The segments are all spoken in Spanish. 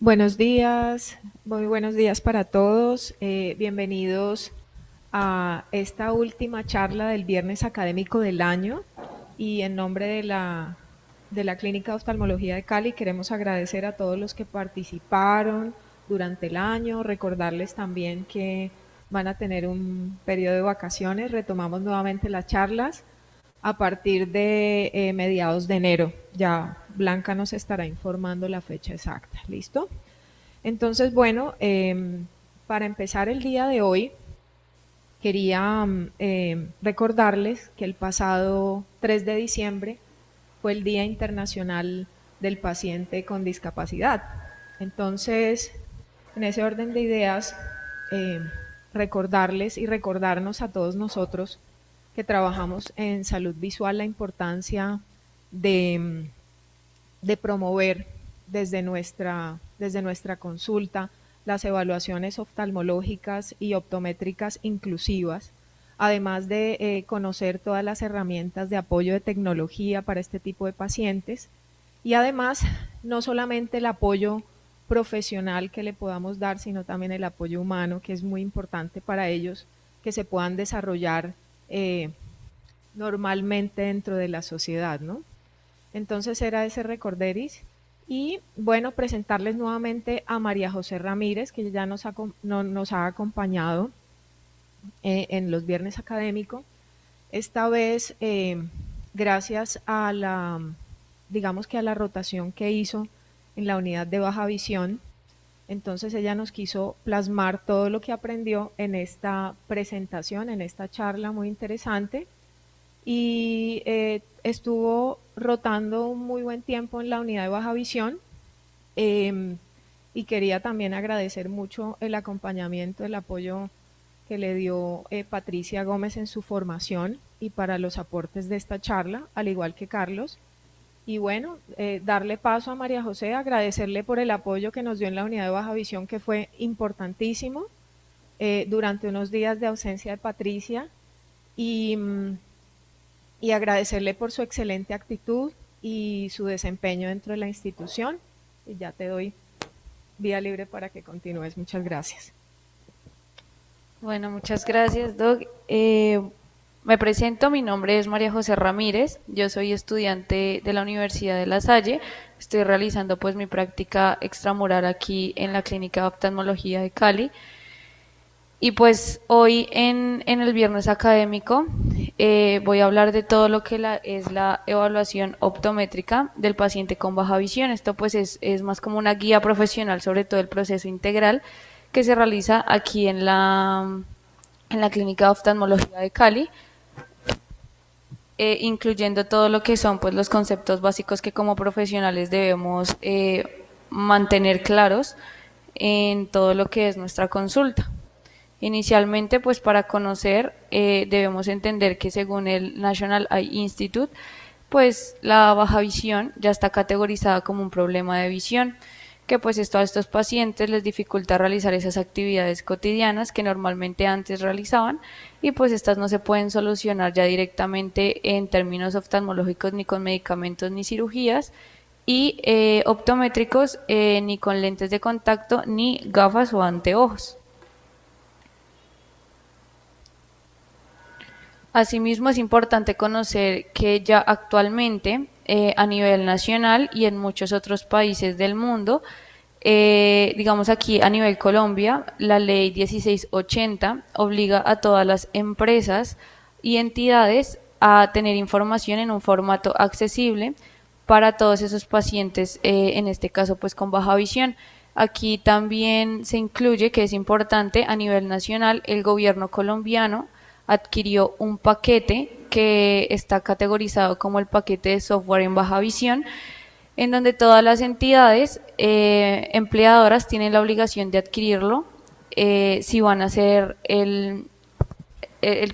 Buenos días, muy buenos días para todos. Bienvenidos a esta última charla del viernes académico del año y en nombre de la Clínica de Oftalmología de Cali queremos agradecer a todos los que participaron durante el año, recordarles también que van a tener un periodo de vacaciones, retomamos nuevamente las charlas a partir de mediados de enero. Ya Blanca nos estará informando la fecha exacta. ¿Listo? Entonces, bueno, para empezar el día de hoy, quería recordarles que el pasado 3 de diciembre fue el Día Internacional del Paciente con Discapacidad. Entonces, en ese orden de ideas, eh, recordarles y recordarnos a todos nosotros que trabajamos en salud visual la importancia de, de promover desde nuestra consulta las evaluaciones oftalmológicas y optométricas inclusivas, además de conocer todas las herramientas de apoyo de tecnología para este tipo de pacientes y además no solamente el apoyo profesional que le podamos dar, sino también el apoyo humano, que es muy importante para ellos, que se puedan desarrollar eh, normalmente dentro de la sociedad, ¿no? Entonces era ese recorderis. Y bueno, presentarles nuevamente a María José Ramírez, que ya nos ha acompañado en los viernes académicos. Esta vez, gracias a digamos que a la rotación que hizo en la unidad de baja visión, entonces ella nos quiso plasmar todo lo que aprendió en esta presentación, en esta charla muy interesante y estuvo rotando un muy buen tiempo en la unidad de baja visión eh, y quería también agradecer mucho el acompañamiento, el apoyo que le dio Patricia Gómez en su formación y para los aportes de esta charla, al igual que Carlos. Y bueno, darle paso a María José, agradecerle por el apoyo que nos dio en la unidad de baja visión, que fue importantísimo durante unos días de ausencia de Patricia. Y, y agradecerle por su excelente actitud y su desempeño dentro de la institución. Y ya te doy vía libre para que continúes. Muchas gracias. Bueno, muchas gracias, Doc. Me presento, mi nombre es María José Ramírez, yo soy estudiante de la Universidad de La Salle, estoy realizando pues mi práctica extramural aquí en la Clínica de Oftalmología de Cali. Y pues hoy en el viernes académico voy a hablar de todo lo que es la evaluación optométrica del paciente con baja visión. Esto pues es más como una guía profesional sobre todo el proceso integral que se realiza aquí en la Clínica de Oftalmología de Cali, incluyendo todo lo que son pues los conceptos básicos que como profesionales debemos mantener claros en todo lo que es nuestra consulta. Inicialmente, pues para conocer, debemos entender que según el National Eye Institute, pues la baja visión ya está categorizada como un problema de visión, que pues esto a estos pacientes les dificulta realizar esas actividades cotidianas que normalmente antes realizaban y pues estas no se pueden solucionar ya directamente en términos oftalmológicos ni con medicamentos ni cirugías y optométricos ni con lentes de contacto ni gafas o anteojos. Asimismo, es importante conocer que ya actualmente a nivel nacional y en muchos otros países del mundo, digamos aquí a nivel Colombia, la ley 1680 obliga a todas las empresas y entidades a tener información en un formato accesible para todos esos pacientes, en este caso pues con baja visión. Aquí también se incluye, que es importante, a nivel nacional, el gobierno colombiano adquirió un paquete que está categorizado como el paquete de software en baja visión, en donde todas las entidades empleadoras tienen la obligación de adquirirlo si van a hacer el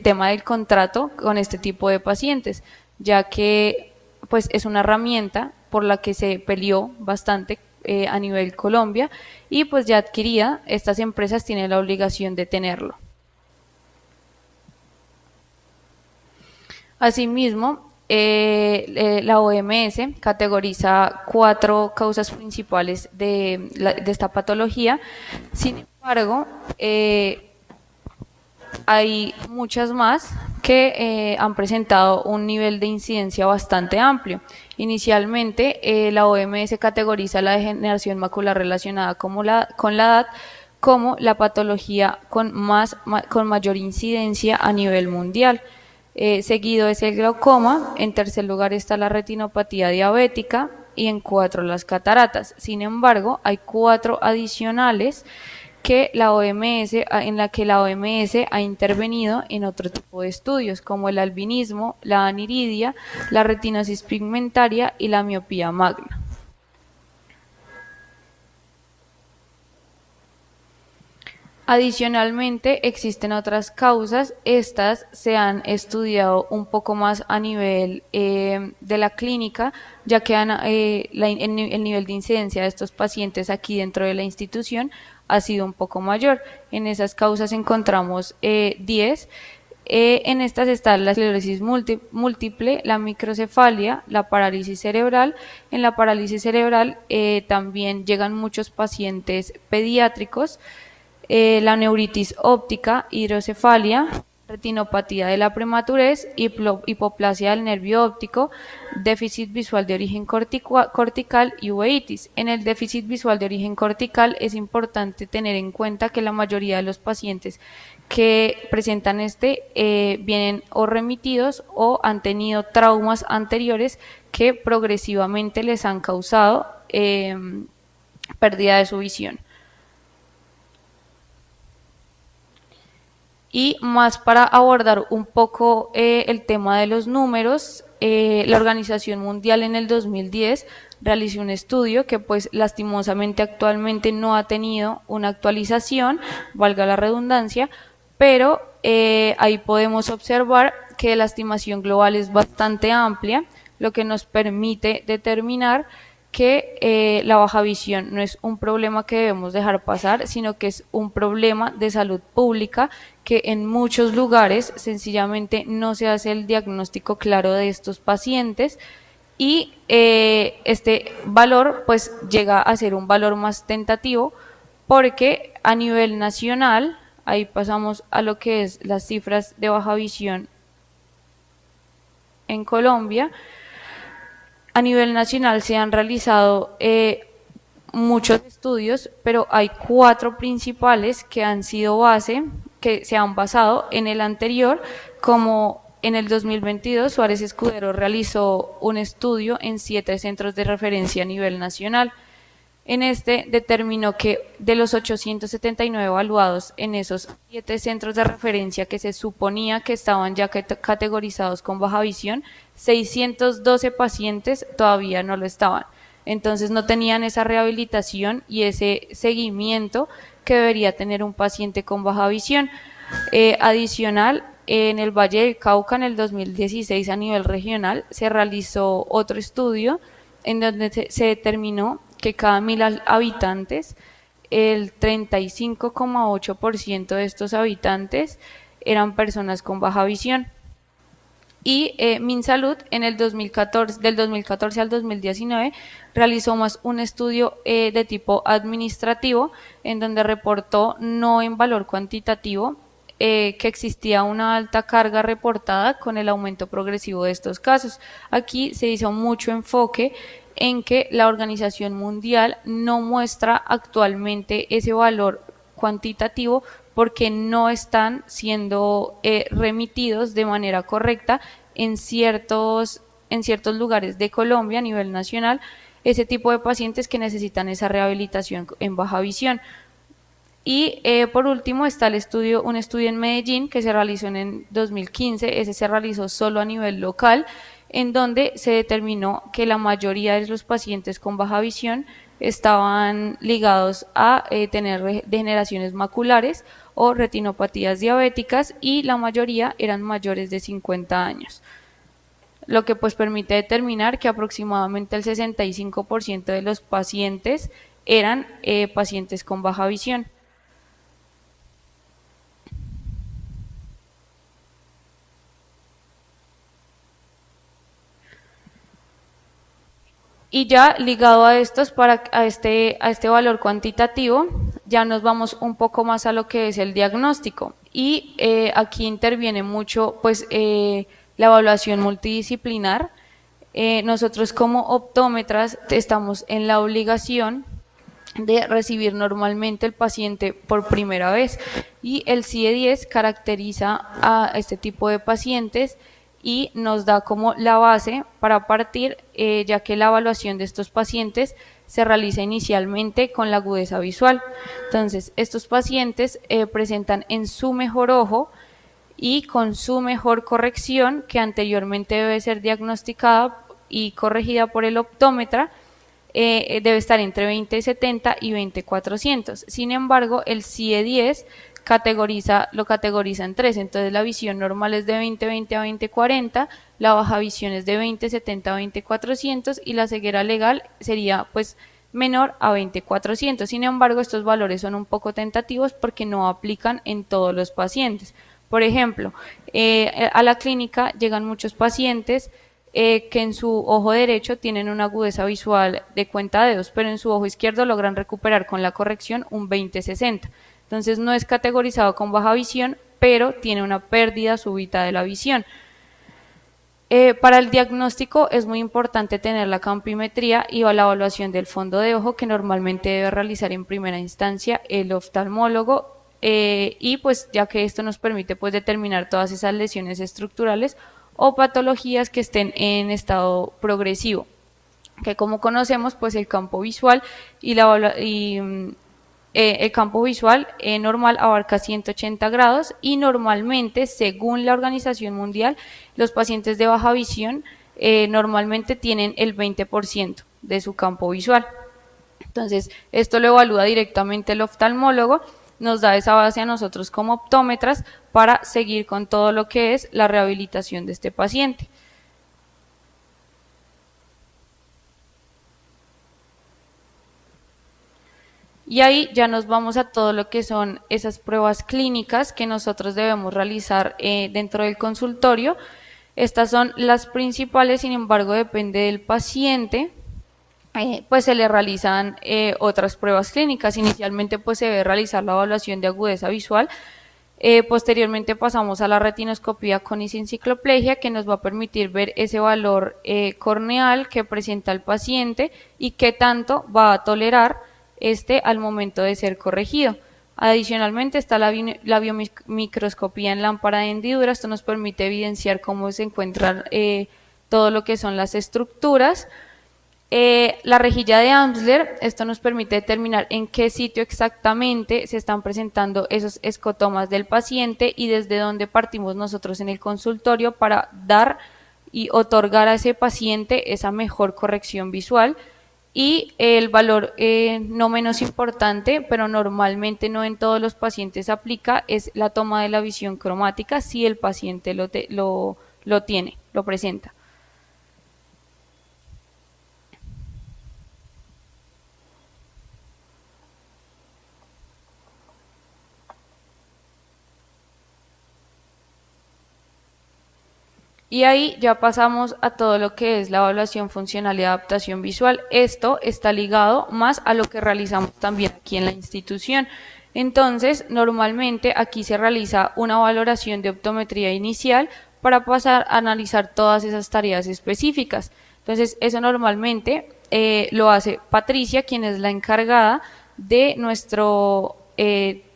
tema del contrato con este tipo de pacientes, ya que pues es una herramienta por la que se peleó bastante a nivel Colombia y pues ya adquirida, estas empresas tienen la obligación de tenerlo. Asimismo, la OMS categoriza 4 causas principales de esta patología. Sin embargo, hay muchas más que han presentado un nivel de incidencia bastante amplio. Inicialmente, la OMS categoriza la degeneración macular relacionada con la edad como la patología con mayor incidencia a nivel mundial. Seguido es el glaucoma, en tercer lugar está la retinopatía diabética y en 4 las cataratas. Sin embargo, hay 4 adicionales en la que la OMS ha intervenido en otro tipo de estudios, como el albinismo, la aniridia, la retinosis pigmentaria y la miopía magna. Adicionalmente, existen otras causas. Estas se han estudiado un poco más a nivel de la clínica, ya que el nivel de incidencia de estos pacientes aquí dentro de la institución ha sido un poco mayor. En esas causas encontramos 10. En estas está la esclerosis múltiple, la microcefalia, la parálisis cerebral. En la parálisis cerebral también llegan muchos pacientes pediátricos. La neuritis óptica, hidrocefalia, retinopatía de la prematurez, hipoplasia del nervio óptico, déficit visual de origen cortical y uveitis. En el déficit visual de origen cortical es importante tener en cuenta que la mayoría de los pacientes que presentan vienen o remitidos o han tenido traumas anteriores que progresivamente les han causado pérdida de su visión. Y más para abordar un poco el tema de los números, la Organización Mundial en el 2010 realizó un estudio que pues lastimosamente actualmente no ha tenido una actualización, valga la redundancia, pero ahí podemos observar que la estimación global es bastante amplia, lo que nos permite determinar que la baja visión no es un problema que debemos dejar pasar, sino que es un problema de salud pública que en muchos lugares sencillamente no se hace el diagnóstico claro de estos pacientes y este valor pues llega a ser un valor más tentativo porque a nivel nacional, ahí pasamos a lo que es las cifras de baja visión en Colombia. A nivel nacional se han realizado muchos estudios, pero hay 4 principales que han sido que se han basado en el anterior, como en el 2022 Suárez Escudero realizó un estudio en 7 centros de referencia a nivel nacional. En determinó que de los 879 evaluados en esos 7 centros de referencia que se suponía que estaban ya categorizados con baja visión, 612 pacientes todavía no lo estaban. Entonces no tenían esa rehabilitación y ese seguimiento que debería tener un paciente con baja visión. Adicional, en el Valle del Cauca en el 2016 a nivel regional se realizó otro estudio en donde se determinó que cada 1000 habitantes, el 35,8% de estos habitantes eran personas con baja visión. Y MinSalud en el 2014, del 2014 al 2019 realizó más un estudio de tipo administrativo en donde reportó, no en valor cuantitativo, que existía una alta carga reportada con el aumento progresivo de estos casos. Aquí se hizo mucho enfoque en que la Organización Mundial no muestra actualmente ese valor cuantitativo porque no están siendo remitidos de manera correcta en ciertos lugares de Colombia a nivel nacional, ese tipo de pacientes que necesitan esa rehabilitación en baja visión. Y por último está un estudio en Medellín que se realizó en el 2015, ese se realizó solo a nivel local, en donde se determinó que la mayoría de los pacientes con baja visión estaban ligados a tener degeneraciones maculares o retinopatías diabéticas y la mayoría eran mayores de 50 años. Lo que pues permite determinar que aproximadamente el 65% de los pacientes eran pacientes con baja visión. Y ya ligado a estos, a este valor cuantitativo, ya nos vamos un poco más a lo que es el diagnóstico. Y aquí interviene mucho pues la evaluación multidisciplinar. Nosotros como optómetras estamos en la obligación de recibir normalmente el paciente por primera vez, y el CIE-10 caracteriza a este tipo de pacientes y nos da como la base para partir, ya que la evaluación de estos pacientes se realiza inicialmente con la agudeza visual. Entonces, estos pacientes presentan en su mejor ojo y con su mejor corrección, que anteriormente debe ser diagnosticada y corregida por el optómetra, debe estar entre 20/70 y 20/400. Sin embargo, el CIE-10 lo categoriza en tres. Entonces la visión normal es de 20/20 a 20/40, la baja visión es de 20/70 a 20/400 y la ceguera legal sería pues menor a 20/400. Sin embargo, estos valores son un poco tentativos porque no aplican en todos los pacientes. Por ejemplo, a la clínica llegan muchos pacientes que en su ojo derecho tienen una agudeza visual de cuentadedos, pero en su ojo izquierdo logran recuperar con la corrección un 20/60. Entonces no es categorizado con baja visión, pero tiene una pérdida súbita de la visión. Para el diagnóstico es muy importante tener la campimetría y la evaluación del fondo de ojo, que normalmente debe realizar en primera instancia el oftalmólogo, y pues ya que esto nos permite pues determinar todas esas lesiones estructurales o patologías que estén en estado progresivo, que como conocemos pues el campo visual el campo visual normal abarca 180 grados y normalmente, según la Organización Mundial, los pacientes de baja visión normalmente tienen el 20% de su campo visual. Entonces, esto lo evalúa directamente el oftalmólogo, nos da esa base a nosotros como optómetras para seguir con todo lo que es la rehabilitación de este paciente. Y ahí ya nos vamos a todo lo que son esas pruebas clínicas que nosotros debemos realizar dentro del consultorio. Estas son las principales, sin embargo, depende del paciente. Pues se le realizan otras pruebas clínicas. Inicialmente pues se debe realizar la evaluación de agudeza visual, posteriormente pasamos a la retinoscopía con encicloplegia, que nos va a permitir ver ese valor corneal que presenta el paciente y qué tanto va a tolerar al momento de ser corregido. Adicionalmente está la biomicroscopía en lámpara de hendidura. Esto nos permite evidenciar cómo se encuentran todo lo que son las estructuras. La rejilla de Amsler, esto nos permite determinar en qué sitio exactamente se están presentando esos escotomas del paciente y desde dónde partimos nosotros en el consultorio para dar y otorgar a ese paciente esa mejor corrección visual. Y el valor no menos importante, pero normalmente no en todos los pacientes aplica, es la toma de la visión cromática si el paciente lo tiene, lo presenta. Y ahí ya pasamos a todo lo que es la evaluación funcional y adaptación visual. Esto está ligado más a lo que realizamos también aquí en la institución. Entonces, normalmente aquí se realiza una valoración de optometría inicial para pasar a analizar todas esas tareas específicas. Entonces, eso normalmente lo hace Patricia, quien es la encargada de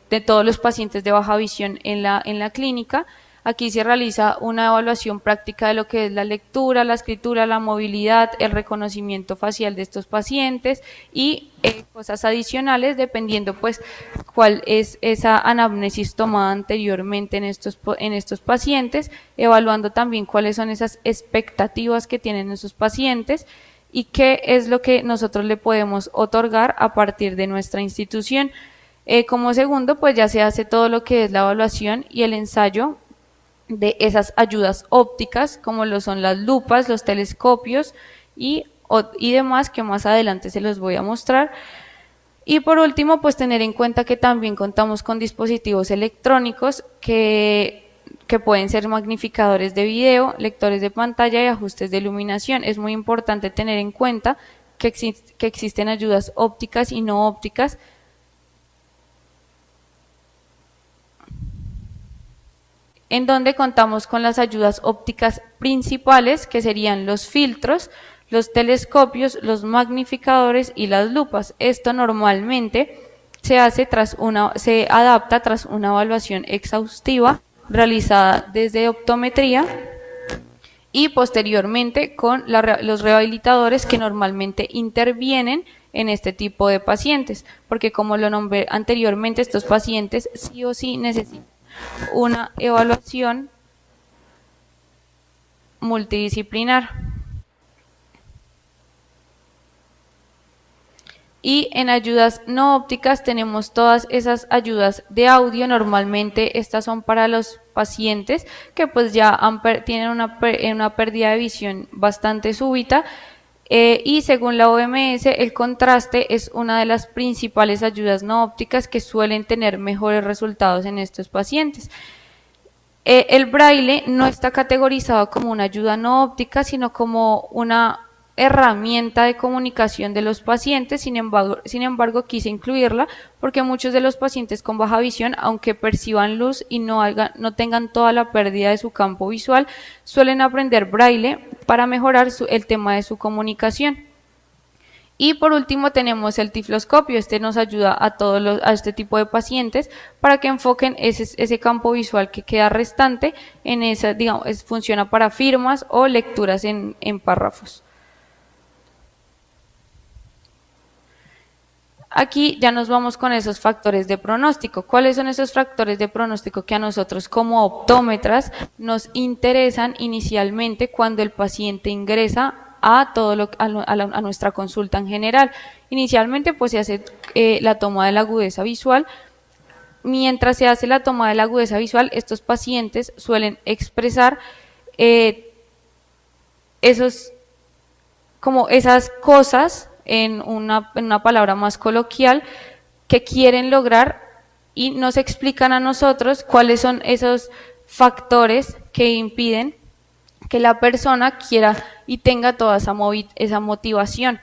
de todos los pacientes de baja visión en la clínica. Aquí se realiza una evaluación práctica de lo que es la lectura, la escritura, la movilidad, el reconocimiento facial de estos pacientes y cosas adicionales dependiendo pues cuál es esa anamnesis tomada anteriormente en estos pacientes, evaluando también cuáles son esas expectativas que tienen esos pacientes y qué es lo que nosotros le podemos otorgar a partir de nuestra institución. Como segundo, pues ya se hace todo lo que es la evaluación y el ensayo de esas ayudas ópticas, como lo son las lupas, los telescopios y demás, que más adelante se los voy a mostrar. Y por último, pues tener en cuenta que también contamos con dispositivos electrónicos que pueden ser magnificadores de video, lectores de pantalla y ajustes de iluminación. Es muy importante tener en cuenta que existen ayudas ópticas y no ópticas. En donde contamos con las ayudas ópticas principales, que serían los filtros, los telescopios, los magnificadores y las lupas. Esto normalmente se adapta tras una evaluación exhaustiva realizada desde optometría y posteriormente con los rehabilitadores que normalmente intervienen en este tipo de pacientes, porque como lo nombré anteriormente, estos pacientes sí o sí necesitan una evaluación multidisciplinar. Y en ayudas no ópticas tenemos todas esas ayudas de audio. Normalmente estas son para los pacientes que pues ya tienen una pérdida de visión bastante súbita, y según la OMS el contraste es una de las principales ayudas no ópticas que suelen tener mejores resultados en estos pacientes. El braille no está categorizado como una ayuda no óptica, sino como una herramienta de comunicación de los pacientes. Sin embargo, quise incluirla porque muchos de los pacientes con baja visión, aunque perciban luz y no tengan toda la pérdida de su campo visual, suelen aprender braille para mejorar el tema de su comunicación. Y por último tenemos el tifloscopio. Este nos ayuda a este tipo de pacientes para que enfoquen ese campo visual que queda restante en esa, digamos, funciona para firmas o lecturas en párrafos. Aquí ya nos vamos con esos factores de pronóstico. ¿Cuáles son esos factores de pronóstico que a nosotros como optómetras nos interesan inicialmente cuando el paciente ingresa a nuestra consulta en general? Inicialmente pues se hace la toma de la agudeza visual. Mientras se hace la toma de la agudeza visual, estos pacientes suelen expresar esas cosas en una palabra más coloquial que quieren lograr, y nos explican a nosotros cuáles son esos factores que impiden que la persona quiera y tenga toda esa motivación.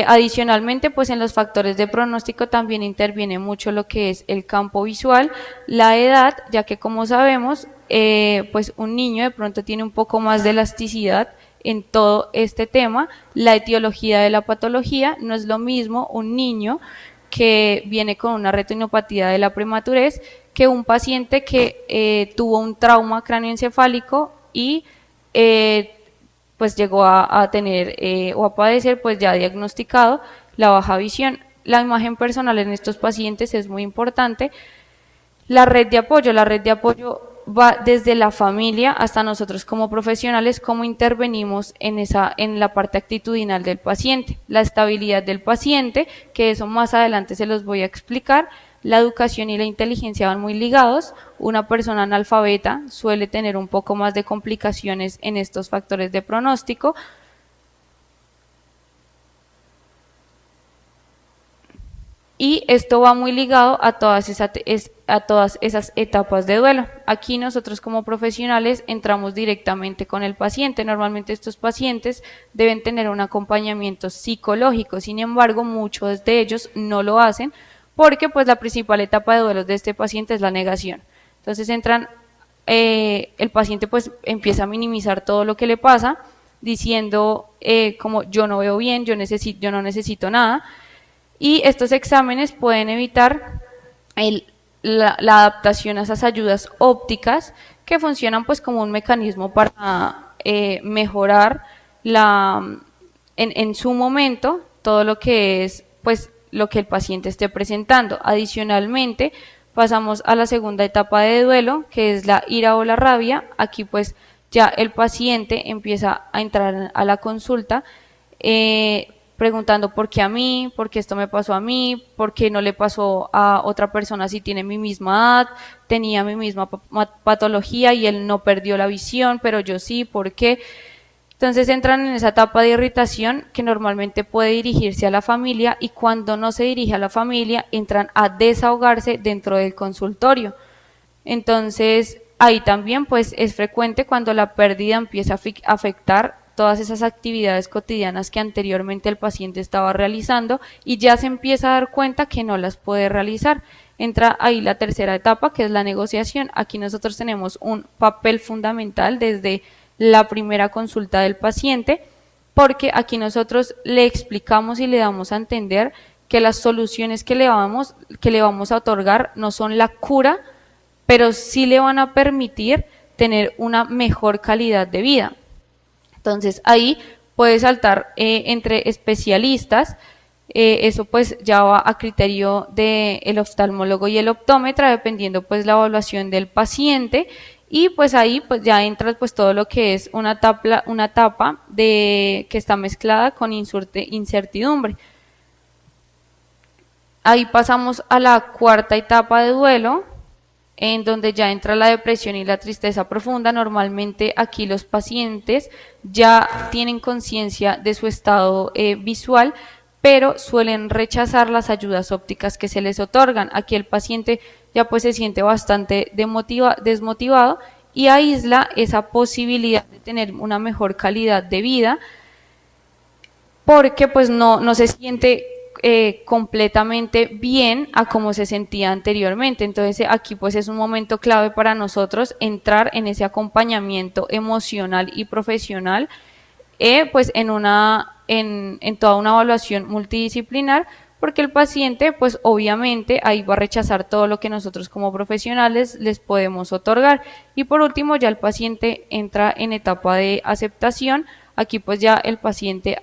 Adicionalmente, pues en los factores de pronóstico también interviene mucho lo que es el campo visual, la edad, ya que como sabemos, pues un niño de pronto tiene un poco más de elasticidad en todo este tema. La etiología de la patología: no es lo mismo un niño que viene con una retinopatía de la prematurez que un paciente que tuvo un trauma cráneoencefálico y pues llegó a tener o a padecer, pues ya diagnosticado, la baja visión. La imagen personal en estos pacientes es muy importante. La red de apoyo va desde la familia hasta nosotros como profesionales, cómo intervenimos en la parte actitudinal del paciente. La estabilidad del paciente, que eso más adelante se los voy a explicar. La educación y la inteligencia van muy ligados. Una persona analfabeta suele tener un poco más de complicaciones en estos factores de pronóstico. Y esto va muy ligado a todas esas etapas de duelo. Aquí nosotros como profesionales entramos directamente con el paciente. Normalmente estos pacientes deben tener un acompañamiento psicológico. Sin embargo, muchos de ellos no lo hacen porque pues la principal etapa de duelo de este paciente es la negación. Entonces el paciente pues empieza a minimizar todo lo que le pasa, diciendo como yo no veo bien, yo no necesito nada. Y estos exámenes pueden evitar la adaptación a esas ayudas ópticas, que funcionan pues como un mecanismo para mejorar en su momento todo lo que es pues lo que el paciente esté presentando. Adicionalmente pasamos a la segunda etapa de duelo, que es la ira o la rabia. Aquí pues ya el paciente empieza a entrar a la consulta preguntando por qué a mí, por qué esto me pasó a mí, por qué no le pasó a otra persona si tiene mi misma edad, tenía mi misma patología y él no perdió la visión, pero yo sí, ¿por qué? Entonces entran en esa etapa de irritación que normalmente puede dirigirse a la familia, y cuando no se dirige a la familia entran a desahogarse dentro del consultorio. Entonces ahí también pues es frecuente cuando la pérdida empieza a afectar todas esas actividades cotidianas que anteriormente el paciente estaba realizando y ya se empieza a dar cuenta que no las puede realizar. Entra ahí la tercera etapa, que es la negociación. Aquí nosotros tenemos un papel fundamental desde la primera consulta del paciente, porque aquí nosotros le explicamos y le damos a entender que las soluciones que le vamos a otorgar no son la cura, pero sí le van a permitir tener una mejor calidad de vida. Entonces ahí puede saltar entre especialistas, eso pues ya va a criterio del oftalmólogo y el optómetra, dependiendo pues la evaluación del paciente, y pues ahí pues ya entra pues todo lo que es una etapa que está mezclada con incertidumbre. Ahí pasamos a la cuarta etapa de duelo, en donde ya entra la depresión y la tristeza profunda. Normalmente aquí los pacientes ya tienen conciencia de su estado visual, pero suelen rechazar las ayudas ópticas que se les otorgan. Aquí el paciente ya pues se siente bastante desmotivado y aísla esa posibilidad de tener una mejor calidad de vida, porque pues no se siente completamente bien a como se sentía anteriormente. Entonces aquí pues es un momento clave para nosotros entrar en ese acompañamiento emocional y profesional, pues en toda una evaluación multidisciplinar, porque el paciente pues obviamente ahí va a rechazar todo lo que nosotros como profesionales les podemos otorgar. Y por último ya el paciente entra en etapa de aceptación. Aquí pues ya el paciente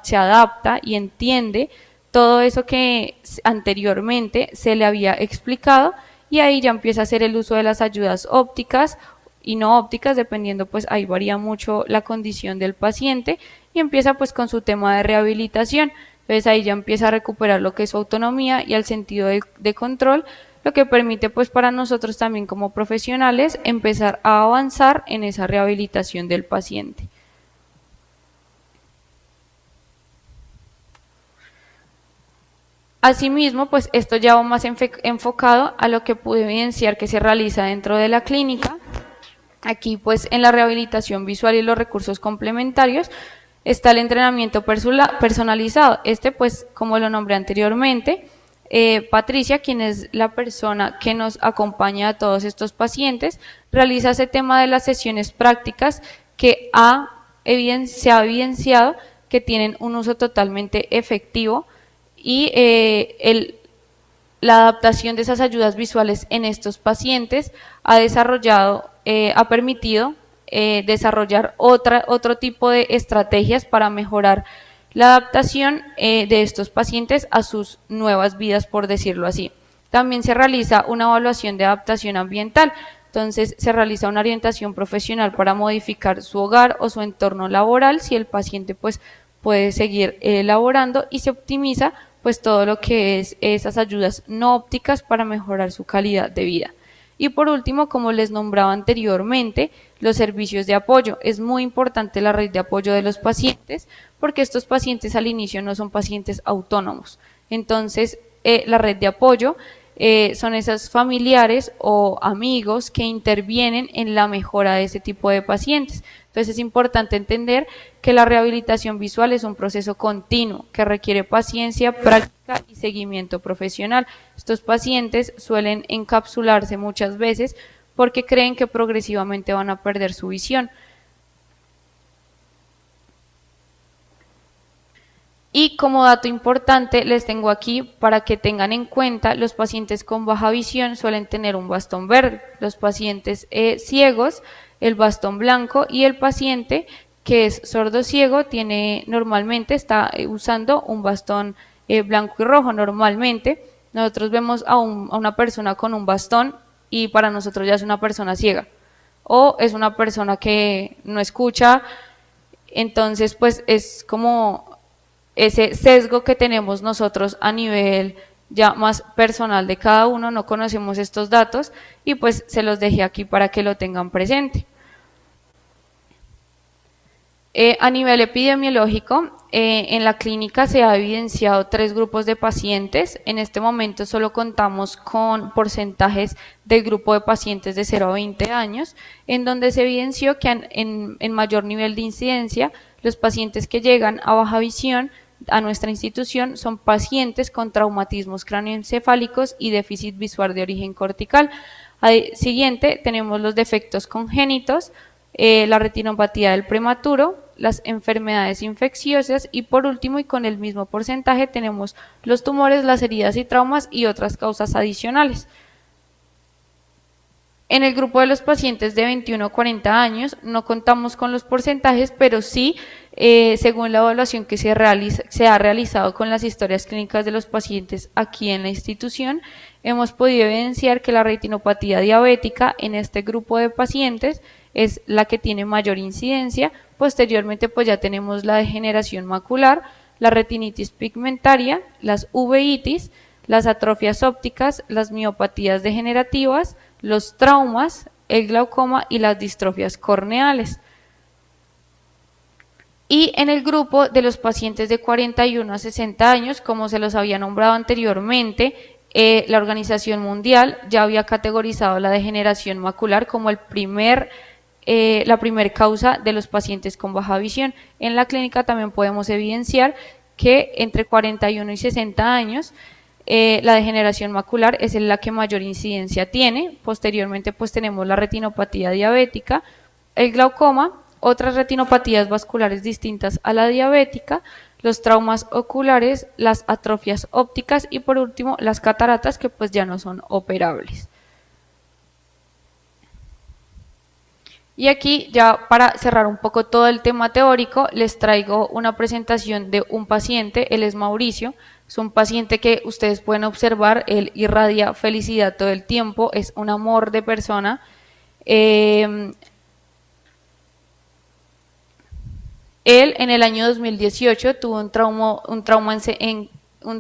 se adapta y entiende todo eso que anteriormente se le había explicado, y ahí ya empieza a hacer el uso de las ayudas ópticas y no ópticas, dependiendo pues ahí varía mucho la condición del paciente, y empieza pues con su tema de rehabilitación. Entonces ahí ya empieza a recuperar lo que es su autonomía y el sentido de control, lo que permite pues para nosotros también como profesionales empezar a avanzar en esa rehabilitación del paciente. Asimismo, pues esto ya va más enfocado a lo que pude evidenciar que se realiza dentro de la clínica. Aquí pues en la rehabilitación visual y los recursos complementarios está el entrenamiento personalizado. Pues como lo nombré anteriormente, Patricia, quien es la persona que nos acompaña a todos estos pacientes, realiza ese tema de las sesiones prácticas que se ha evidenciado que tienen un uso totalmente efectivo, y la adaptación de esas ayudas visuales en estos pacientes ha permitido desarrollar otro tipo de estrategias para mejorar la adaptación de estos pacientes a sus nuevas vidas, por decirlo así. También se realiza una evaluación de adaptación ambiental. Entonces se realiza una orientación profesional para modificar su hogar o su entorno laboral, si el paciente pues puede seguir laborando, y se optimiza pues todo lo que es esas ayudas no ópticas para mejorar su calidad de vida. Y por último, como les nombraba anteriormente, los servicios de apoyo. Es muy importante la red de apoyo de los pacientes, porque estos pacientes al inicio no son pacientes autónomos. Entonces, la red de apoyo son esos familiares o amigos que intervienen en la mejora de ese tipo de pacientes. Entonces es importante entender que la rehabilitación visual es un proceso continuo que requiere paciencia, práctica y seguimiento profesional. Estos pacientes suelen encapsularse muchas veces porque creen que progresivamente van a perder su visión. Y como dato importante les tengo aquí para que tengan en cuenta, los pacientes con baja visión suelen tener un bastón verde, los pacientes ciegos el bastón blanco, y el paciente que es sordo ciego normalmente está usando un bastón blanco y rojo. Normalmente nosotros vemos a una persona con un bastón y para nosotros ya es una persona ciega o es una persona que no escucha. Entonces pues es como ese sesgo que tenemos nosotros a nivel ya más personal de cada uno, no conocemos estos datos y pues se los dejé aquí para que lo tengan presente. A nivel epidemiológico, en la clínica se ha evidenciado 3 grupos de pacientes. En este momento solo contamos con porcentajes del grupo de pacientes de 0 a 20 años, en donde se evidenció que en mayor nivel de incidencia Los pacientes que llegan a baja visión a nuestra institución son pacientes con traumatismos cráneoencefálicos y déficit visual de origen cortical. Siguiente, tenemos los defectos congénitos, la retinopatía del prematuro, las enfermedades infecciosas y por último y con el mismo porcentaje tenemos los tumores, las heridas y traumas y otras causas adicionales. En el grupo de los pacientes de 21 a 40 años no contamos con los porcentajes, pero sí, según la evaluación que se ha realizado con las historias clínicas de los pacientes aquí en la institución, hemos podido evidenciar que la retinopatía diabética en este grupo de pacientes es la que tiene mayor incidencia. Posteriormente, pues ya tenemos la degeneración macular, la retinitis pigmentaria, las uveitis, las atrofias ópticas, las miopatías degenerativas, los traumas, el glaucoma y las distrofias corneales. Y en el grupo de los pacientes de 41 a 60 años, como se los había nombrado anteriormente, la Organización Mundial ya había categorizado la degeneración macular como la primer causa de los pacientes con baja visión. En la clínica también podemos evidenciar que entre 41 y 60 años la degeneración macular es la que mayor incidencia tiene. Posteriormente pues tenemos la retinopatía diabética, el glaucoma, otras retinopatías vasculares distintas a la diabética, los traumas oculares, las atrofias ópticas y por último las cataratas, que pues ya no son operables. Y aquí ya para cerrar un poco todo el tema teórico les traigo una presentación de un paciente. Él es Mauricio, es un paciente que ustedes pueden observar, él irradia felicidad todo el tiempo, es un amor de persona. Él en el año 2018 tuvo un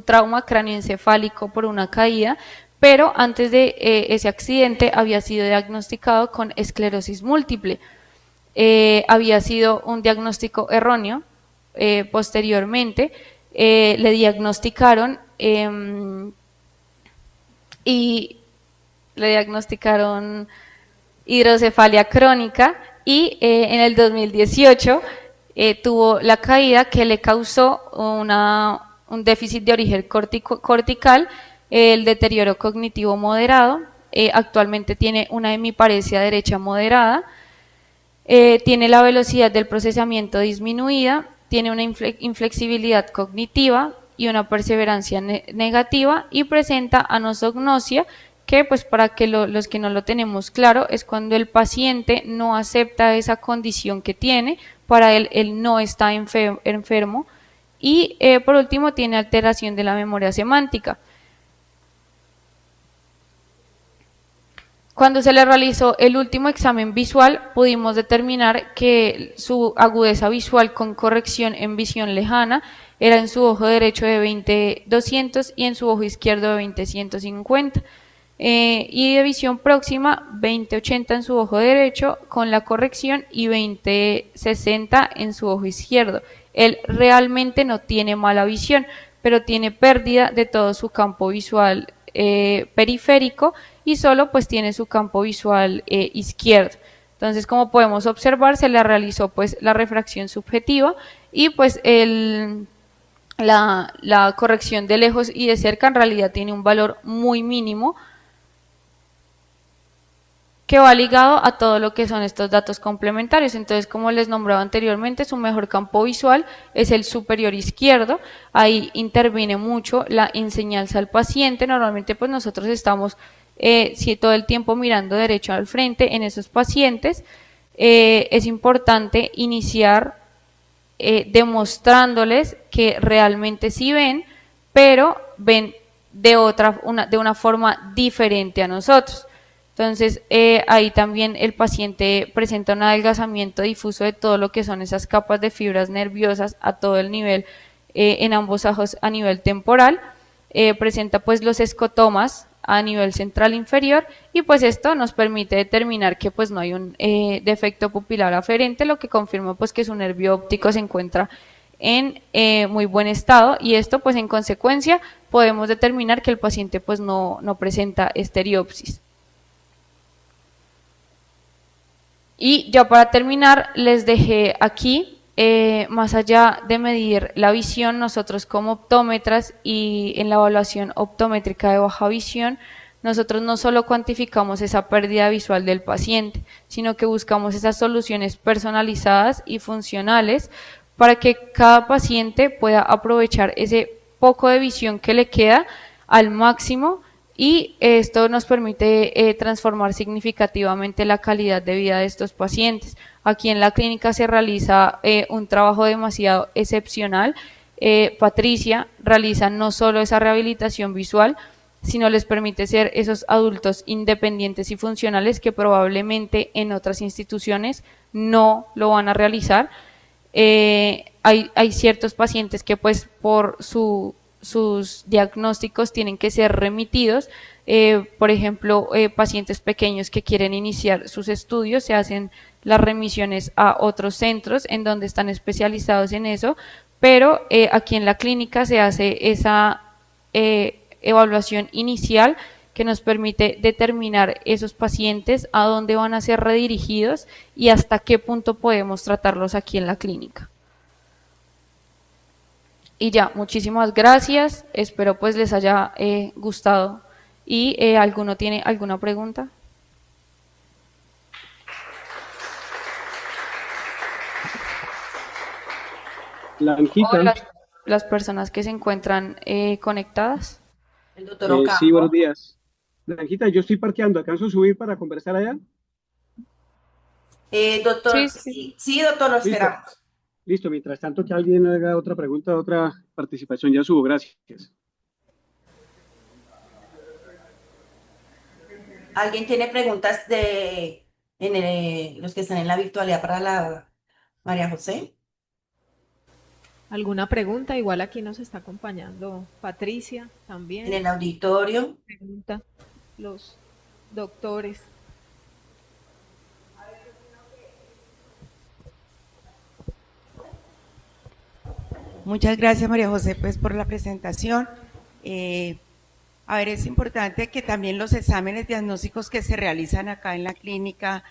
trauma cráneoencefálico por una caída, pero antes de ese accidente había sido diagnosticado con esclerosis múltiple. Había sido un diagnóstico erróneo. Posteriormente le diagnosticaron hidrocefalia crónica y en el 2018 tuvo la caída que le causó un déficit de origen cortical, el deterioro cognitivo moderado, actualmente tiene una hemiparesia derecha moderada, tiene la velocidad del procesamiento disminuida, tiene una inflexibilidad cognitiva y una perseverancia negativa y presenta anosognosia, que pues para que los que no lo tenemos claro es cuando el paciente no acepta esa condición que tiene, para él no está enfermo y por último tiene alteración de la memoria semántica. Cuando se le realizó el último examen visual, pudimos determinar que su agudeza visual con corrección en visión lejana era en su ojo derecho de 20/200 y en su ojo izquierdo de 20/150. Y de visión próxima 20/80 en su ojo derecho con la corrección y 20/60 en su ojo izquierdo. Él realmente no tiene mala visión, pero tiene pérdida de todo su campo visual periférico y solo pues tiene su campo visual izquierdo. Entonces, como podemos observar, se le realizó pues la refracción subjetiva y pues la corrección de lejos y de cerca en realidad tiene un valor muy mínimo, que va ligado a todo lo que son estos datos complementarios. Entonces, como les nombraba anteriormente, su mejor campo visual es el superior izquierdo. Ahí interviene mucho la enseñanza al paciente. Normalmente pues nosotros estamos todo el tiempo mirando derecho al frente en esos pacientes. Es importante iniciar demostrándoles que realmente sí ven, pero ven de una forma diferente a nosotros. Entonces, ahí también el paciente presenta un adelgazamiento difuso de todo lo que son esas capas de fibras nerviosas a todo el nivel, en ambos ojos a nivel temporal, presenta pues los escotomas a nivel central inferior y pues esto nos permite determinar que pues no hay un defecto pupilar aferente, lo que confirma pues que su nervio óptico se encuentra en muy buen estado y esto pues en consecuencia podemos determinar que el paciente pues no presenta estereopsis. Y ya para terminar les dejé aquí más allá de medir la visión, nosotros como optómetras y en la evaluación optométrica de baja visión, nosotros no solo cuantificamos esa pérdida visual del paciente, sino que buscamos esas soluciones personalizadas y funcionales para que cada paciente pueda aprovechar ese poco de visión que le queda al máximo, y esto nos permite transformar significativamente la calidad de vida de estos pacientes. Aquí en la clínica se realiza un trabajo demasiado excepcional. Patricia realiza no solo esa rehabilitación visual, sino les permite ser esos adultos independientes y funcionales que probablemente en otras instituciones no lo van a realizar. Hay ciertos pacientes que pues por sus diagnósticos tienen que ser remitidos, por ejemplo, pacientes pequeños que quieren iniciar sus estudios, se hacen las remisiones a otros centros en donde están especializados en eso, pero aquí en la clínica se hace esa evaluación inicial que nos permite determinar esos pacientes a dónde van a ser redirigidos y hasta qué punto podemos tratarlos aquí en la clínica. Y ya, muchísimas gracias, espero pues les haya gustado. ¿Y alguno tiene alguna pregunta? Blanquita. Las personas que se encuentran conectadas. El doctor Ocampo. Sí, buenos días. Blanquita, yo estoy parqueando, ¿alcanzo a subir para conversar allá? Doctor, Sí. Sí, doctor, lo esperamos. Listo, mientras tanto que alguien haga otra pregunta, otra participación, ya subo, gracias. ¿Alguien tiene preguntas los que están en la virtualidad para la María José? ¿Alguna pregunta? Igual aquí nos está acompañando Patricia también. En el auditorio. Pregunta los doctores. Muchas gracias, María José, pues por la presentación. Es importante que también los exámenes diagnósticos que se realizan acá en la clínica,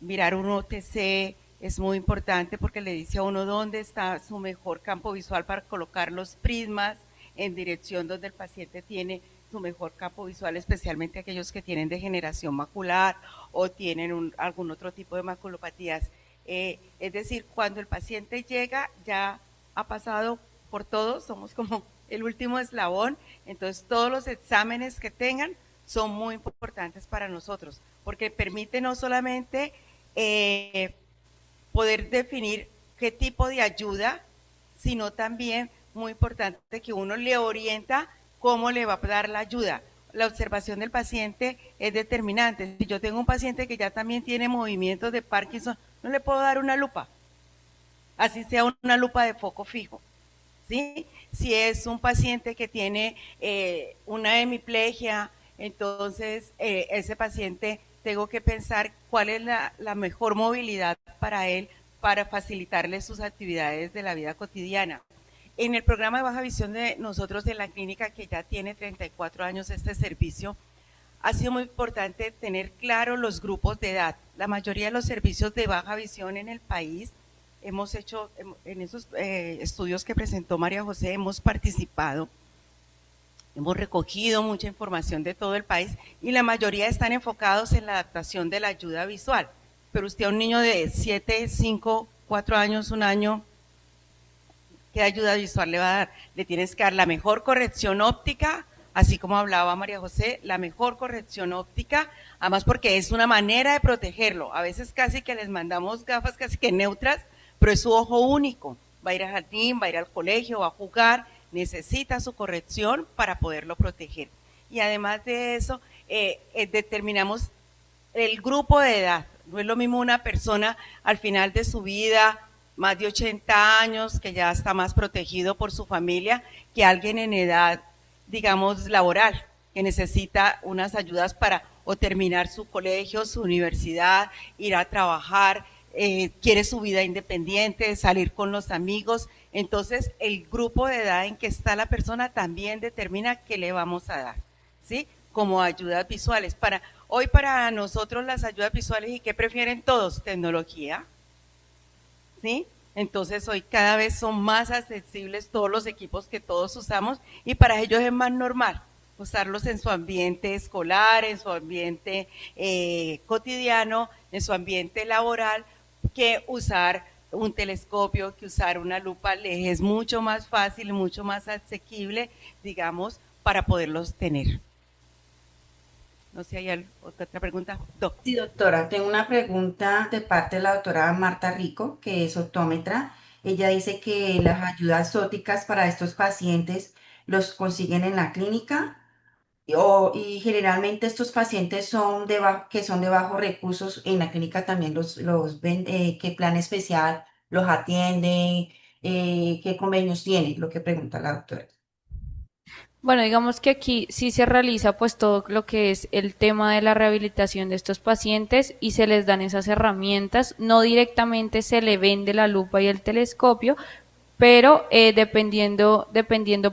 mirar un OTC es muy importante porque le dice a uno dónde está su mejor campo visual para colocar los prismas en dirección donde el paciente tiene su mejor campo visual, especialmente aquellos que tienen degeneración macular o tienen algún otro tipo de maculopatías. Es decir, cuando el paciente llega ya ha pasado por todo, somos como el último eslabón, entonces todos los exámenes que tengan son muy importantes para nosotros, porque permite no solamente poder definir qué tipo de ayuda, sino también muy importante que uno le orienta cómo le va a dar la ayuda. La observación del paciente es determinante. Si yo tengo un paciente que ya también tiene movimientos de Parkinson, no le puedo dar una lupa, así sea una lupa de foco fijo, ¿sí? Si es un paciente que tiene una hemiplegia, entonces ese paciente tengo que pensar cuál es la mejor movilidad para él, para facilitarle sus actividades de la vida cotidiana. En el programa de baja visión de nosotros en la clínica, que ya tiene 34 años este servicio, ha sido muy importante tener claro los grupos de edad. La mayoría de los servicios de baja visión en el país, hemos hecho, en esos estudios que presentó María José, hemos participado, hemos recogido mucha información de todo el país y la mayoría están enfocados en la adaptación de la ayuda visual. Pero usted a un niño de 7, 5, 4 años, 1 año, ¿qué ayuda visual le va a dar? Le tienes que dar la mejor corrección óptica, así como hablaba María José, la mejor corrección óptica, además porque es una manera de protegerlo. A veces casi que les mandamos gafas casi que neutras, pero es su ojo único. Va a ir al jardín, va a ir al colegio, va a jugar, necesita su corrección para poderlo proteger. Y además de eso, determinamos el grupo de edad. No es lo mismo una persona al final de su vida, más de 80 años, que ya está más protegido por su familia, que alguien en edad, digamos, laboral, que necesita unas ayudas para o terminar su colegio, su universidad, ir a trabajar, quiere su vida independiente, salir con los amigos. Entonces, el grupo de edad en que está la persona también determina qué le vamos a dar, ¿sí? Como ayudas visuales. Hoy para nosotros las ayudas visuales, ¿y qué prefieren todos? Tecnología. ¿sí? Entonces hoy cada vez son más accesibles todos los equipos que todos usamos y para ellos es más normal usarlos en su ambiente escolar, en su ambiente cotidiano, en su ambiente laboral, que usar un telescopio, que usar una lupa. Les es mucho más fácil, mucho más asequible, digamos, para poderlos tener. No sé, ¿hay otra pregunta? Sí, doctora, tengo una pregunta de parte de la doctora Marta Rico, que es optómetra. Ella dice que las ayudas ópticas para estos pacientes los consiguen en la clínica y generalmente estos pacientes que son de bajos recursos, en la clínica también los ven, ¿qué plan especial los atienden? ¿Qué convenios tienen? Lo que pregunta la doctora. Bueno, digamos que aquí sí se realiza pues todo lo que es el tema de la rehabilitación de estos pacientes y se les dan esas herramientas, no directamente se le vende la lupa y el telescopio, pero dependiendo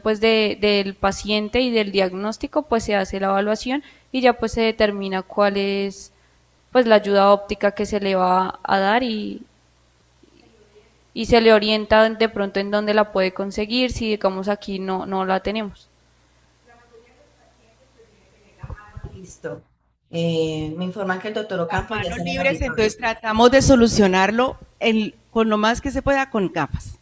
pues del paciente y del diagnóstico pues se hace la evaluación y ya pues se determina cuál es pues la ayuda óptica que se le va a dar y se le orienta de pronto en dónde la puede conseguir si digamos aquí no la tenemos. Listo. Me informan que el doctor Ocampo ya Manos se libres, entonces tratamos de solucionarlo con lo más que se pueda con gafas,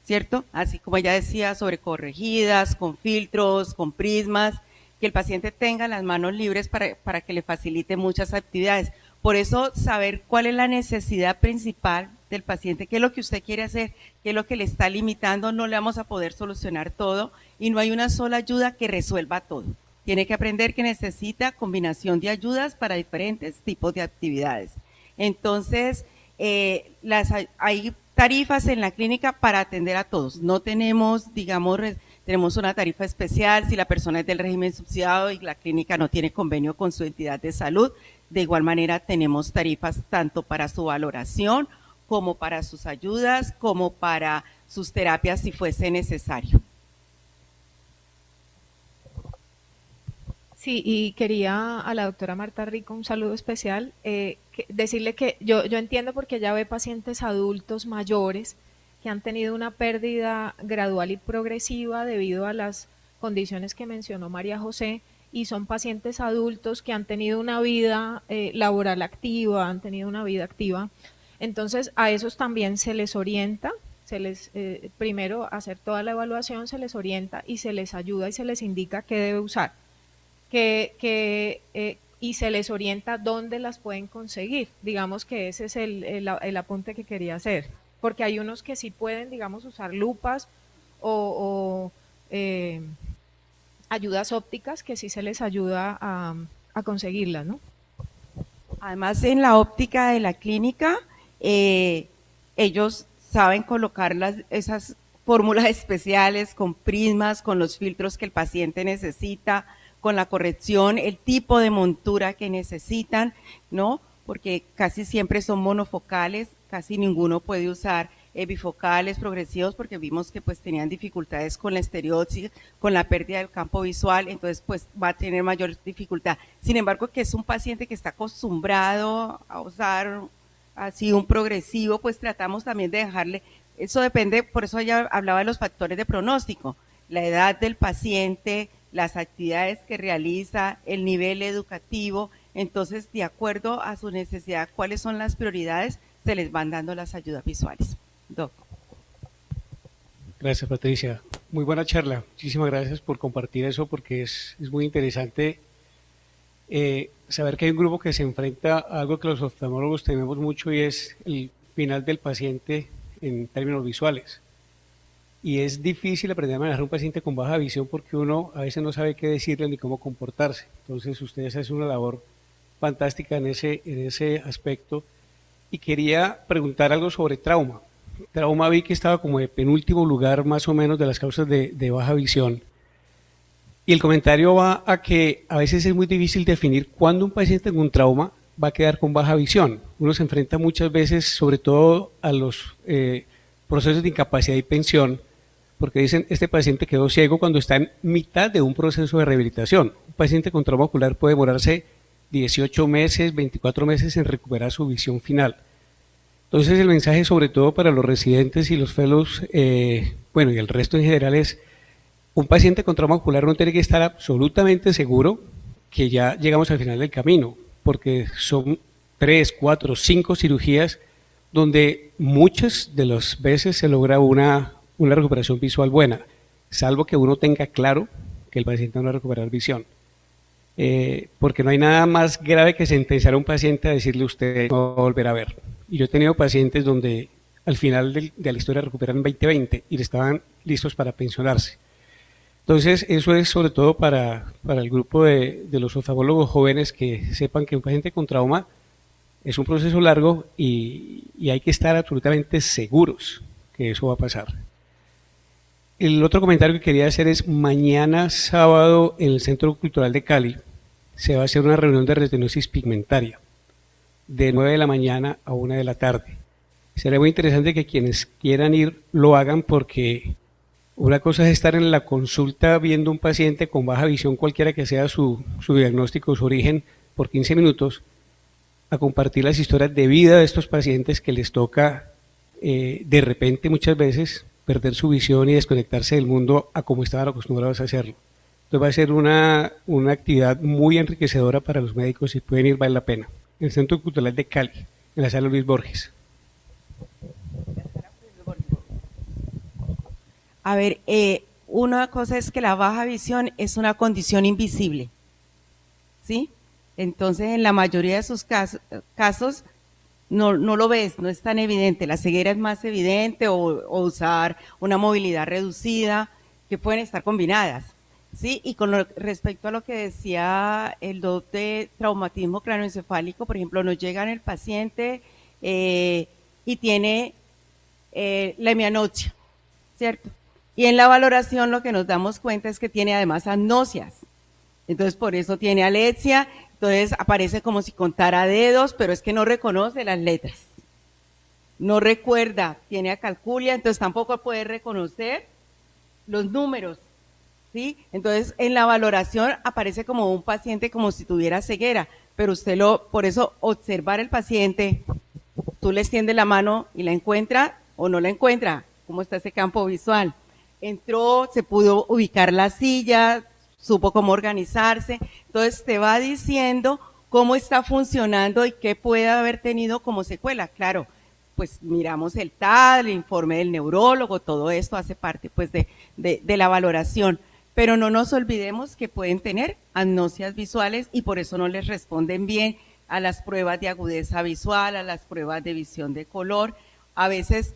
¿cierto? Así como ya decía, sobrecorregidas, con filtros, con prismas, que el paciente tenga las manos libres para que le facilite muchas actividades. Por eso, saber cuál es la necesidad principal del paciente, qué es lo que usted quiere hacer, qué es lo que le está limitando, no le vamos a poder solucionar todo y no hay una sola ayuda que resuelva todo. Tiene que aprender que necesita combinación de ayudas para diferentes tipos de actividades. Entonces, hay tarifas en la clínica para atender a todos. No tenemos, digamos, tenemos una tarifa especial si la persona es del régimen subsidiado y la clínica no tiene convenio con su entidad de salud. De igual manera, tenemos tarifas tanto para su valoración como para sus ayudas, como para sus terapias si fuese necesario. Sí, y quería a la doctora Marta Rico un saludo especial, decirle que yo entiendo porque ella ve pacientes adultos mayores que han tenido una pérdida gradual y progresiva debido a las condiciones que mencionó María José, y son pacientes adultos que han tenido una vida laboral activa, han tenido una vida activa. Entonces a esos también se les orienta, primero hacer toda la evaluación, se les orienta y se les ayuda y se les indica qué debe usar. Y se les orienta dónde las pueden conseguir. Digamos que ese es el apunte que quería hacer, porque hay unos que sí pueden, digamos, usar lupas o ayudas ópticas que sí se les ayuda a conseguirlas, ¿no? Además, en la óptica de la clínica, ellos saben colocar esas fórmulas especiales con prismas, con los filtros que el paciente necesita, con la corrección, el tipo de montura que necesitan, ¿no? Porque casi siempre son monofocales, casi ninguno puede usar bifocales, progresivos, porque vimos que pues tenían dificultades con la estereosis, con la pérdida del campo visual, entonces pues va a tener mayor dificultad. Sin embargo, que es un paciente que está acostumbrado a usar así un progresivo, pues tratamos también de dejarle, eso depende, por eso ya hablaba de los factores de pronóstico, la edad del paciente, las actividades que realiza, el nivel educativo, entonces de acuerdo a su necesidad, cuáles son las prioridades, se les van dando las ayudas visuales. Doc. Gracias, Patricia. Muy buena charla. Muchísimas gracias por compartir eso, porque es muy interesante saber que hay un grupo que se enfrenta a algo que los oftalmólogos tememos mucho y es el final del paciente en términos visuales. Y es difícil aprender a manejar un paciente con baja visión porque uno a veces no sabe qué decirle ni cómo comportarse. Entonces ustedes hacen una labor fantástica en ese aspecto. Y quería preguntar algo sobre trauma. Trauma vi que estaba como de penúltimo lugar más o menos de las causas de baja visión. Y el comentario va a que a veces es muy difícil definir cuándo un paciente con un trauma va a quedar con baja visión. Uno se enfrenta muchas veces, sobre todo a los procesos de incapacidad y pensión, porque dicen, este paciente quedó ciego cuando está en mitad de un proceso de rehabilitación. Un paciente con trauma ocular puede demorarse 18 meses, 24 meses en recuperar su visión final. Entonces el mensaje sobre todo para los residentes y los fellows, bueno, y el resto en general es, un paciente con trauma ocular no tiene que estar absolutamente seguro que ya llegamos al final del camino, porque son 3, 4, 5 cirugías donde muchas de las veces se logra una recuperación visual buena, salvo que uno tenga claro que el paciente no va a recuperar visión. Porque no hay nada más grave que sentenciar a un paciente a decirle usted no va a volver a ver. Y yo he tenido pacientes donde al final de la historia recuperan 20/20 y estaban listos para pensionarse. Entonces eso es sobre todo para el grupo de los oftalmólogos jóvenes, que sepan que un paciente con trauma es un proceso largo y hay que estar absolutamente seguros que eso va a pasar. El otro comentario que quería hacer es, mañana sábado en el Centro Cultural de Cali se va a hacer una reunión de retinosis pigmentaria de 9 de la mañana a 1 de la tarde. Será muy interesante que quienes quieran ir lo hagan, porque una cosa es estar en la consulta viendo un paciente con baja visión, cualquiera que sea su diagnóstico, su origen, por 15 minutos, a compartir las historias de vida de estos pacientes que les toca de repente muchas veces perder su visión y desconectarse del mundo a como estaban acostumbrados a hacerlo. Entonces va a ser una actividad muy enriquecedora para los médicos. Si pueden ir, vale la pena. En el Centro Cultural de Cali, en la sala Luis Borges. A ver, una cosa es que la baja visión es una condición invisible, ¿sí? Entonces, en la mayoría de sus casos no lo ves, no es tan evidente. La ceguera es más evidente, o usar una movilidad reducida, que pueden estar combinadas, ¿sí? Y con respecto a lo que decía el doctor de traumatismo cráneoencefálico, por ejemplo, nos llega el paciente y tiene la hemianopsia, ¿cierto? Y en la valoración lo que nos damos cuenta es que tiene además agnosias. Entonces, por eso tiene alexia. Entonces aparece como si contara dedos, pero es que no reconoce las letras. No recuerda, tiene acalculia, entonces tampoco puede reconocer los números, ¿sí? Entonces en la valoración aparece como un paciente como si tuviera ceguera, pero por eso observar el paciente, tú le extiendes la mano y la encuentra o no la encuentra, cómo está ese campo visual. Entró, se pudo ubicar la silla, supo cómo organizarse, entonces te va diciendo cómo está funcionando y qué puede haber tenido como secuela. Claro, pues miramos el TAD, el informe del neurólogo, todo esto hace parte pues de la valoración, pero no nos olvidemos que pueden tener agnosias visuales y por eso no les responden bien a las pruebas de agudeza visual, a las pruebas de visión de color. A veces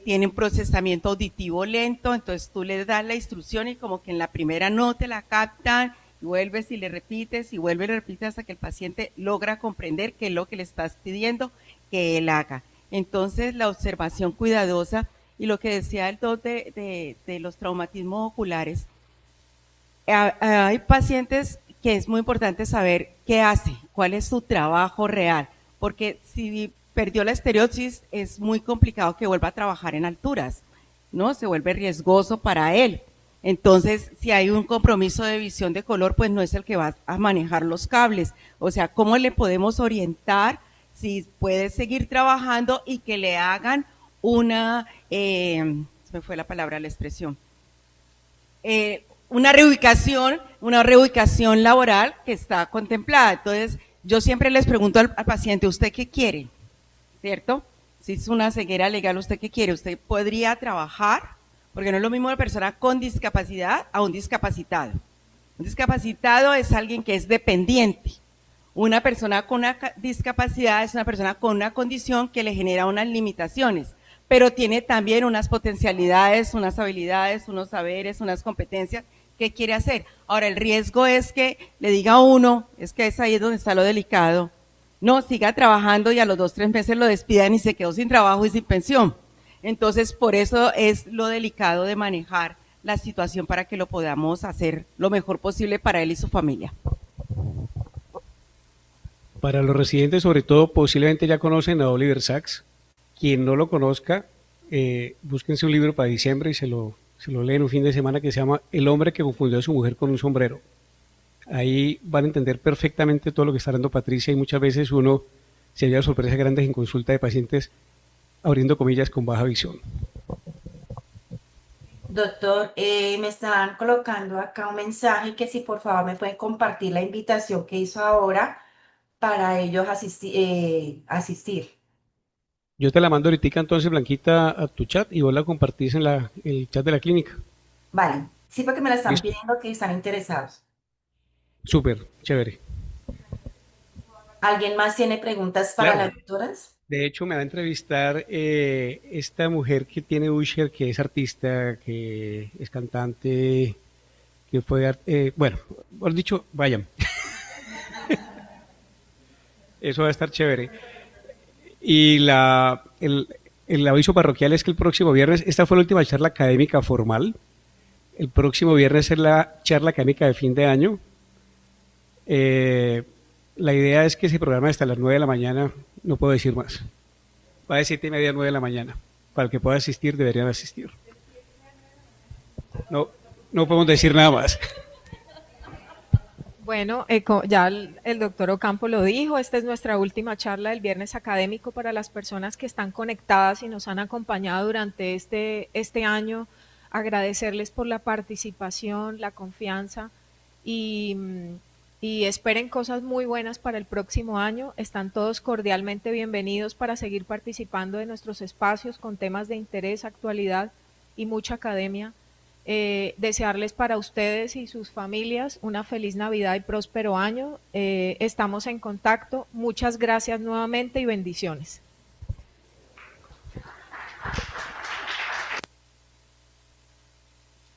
tienen procesamiento auditivo lento, entonces tú les das la instrucción y como que en la primera no te la captan, y vuelves y le repites y vuelves y le repites hasta que el paciente logra comprender qué es lo que le estás pidiendo que él haga. Entonces la observación cuidadosa y lo que decía el doctor de los traumatismos oculares, hay pacientes que es muy importante saber qué hace, cuál es su trabajo real, porque si perdió la estereosis, es muy complicado que vuelva a trabajar en alturas, ¿no? Se vuelve riesgoso para él. Entonces, si hay un compromiso de visión de color, pues no es el que va a manejar los cables. O sea, ¿cómo le podemos orientar si puede seguir trabajando y que le hagan una, se me fue la palabra, la expresión, una reubicación laboral que está contemplada? Entonces, yo siempre les pregunto al paciente, ¿usted qué quiere? ¿Cierto? Si es una ceguera legal, ¿usted qué quiere? ¿Usted podría trabajar? Porque no es lo mismo una persona con discapacidad a un discapacitado. Un discapacitado es alguien que es dependiente. Una persona con una discapacidad es una persona con una condición que le genera unas limitaciones, pero tiene también unas potencialidades, unas habilidades, unos saberes, unas competencias que quiere hacer. Ahora, el riesgo es que le diga a uno, es que es ahí donde está lo delicado, no, siga trabajando y a los 2 o 3 meses lo despidan y se quedó sin trabajo y sin pensión. Entonces, por eso es lo delicado de manejar la situación para que lo podamos hacer lo mejor posible para él y su familia. Para los residentes, sobre todo, posiblemente ya conocen a Oliver Sacks. Quien no lo conozca, búsquense un libro para diciembre y se lo leen un fin de semana, que se llama El hombre que confundió a su mujer con un sombrero. Ahí van a entender perfectamente todo lo que está hablando Patricia, y muchas veces uno se lleva sorpresas grandes en consulta de pacientes abriendo comillas, con baja visión. Doctor, me estaban colocando acá un mensaje que si por favor me pueden compartir la invitación que hizo ahora para ellos asistir. Yo te la mando ahorita entonces, Blanquita, a tu chat y vos la compartís en el chat de la clínica. Vale, sí, porque me la están Listo. pidiendo que están interesados. Súper, chévere. ¿Alguien más tiene preguntas para Claro. las doctoras? De hecho, me va a entrevistar esta mujer que tiene Usher, que es artista, que es cantante, que fue, bueno, por dicho, vayan. Eso va a estar chévere. Y el aviso parroquial es que el próximo viernes, esta fue la última charla académica formal. El próximo viernes es la charla académica de fin de año. La idea es que se programa hasta las 9 de la mañana, no puedo decir más. Va de 7:30 a 9 de la mañana. Para el que pueda asistir, deberían asistir. No, no podemos decir nada más. Bueno, ya el doctor Ocampo lo dijo, esta es nuestra última charla del viernes académico para las personas que están conectadas y nos han acompañado durante este año. Agradecerles por la participación, la confianza y, y esperen cosas muy buenas para el próximo año. Están todos cordialmente bienvenidos para seguir participando de nuestros espacios con temas de interés, actualidad y mucha academia. Desearles para ustedes y sus familias una feliz Navidad y próspero año. Estamos en contacto. Muchas gracias nuevamente y bendiciones.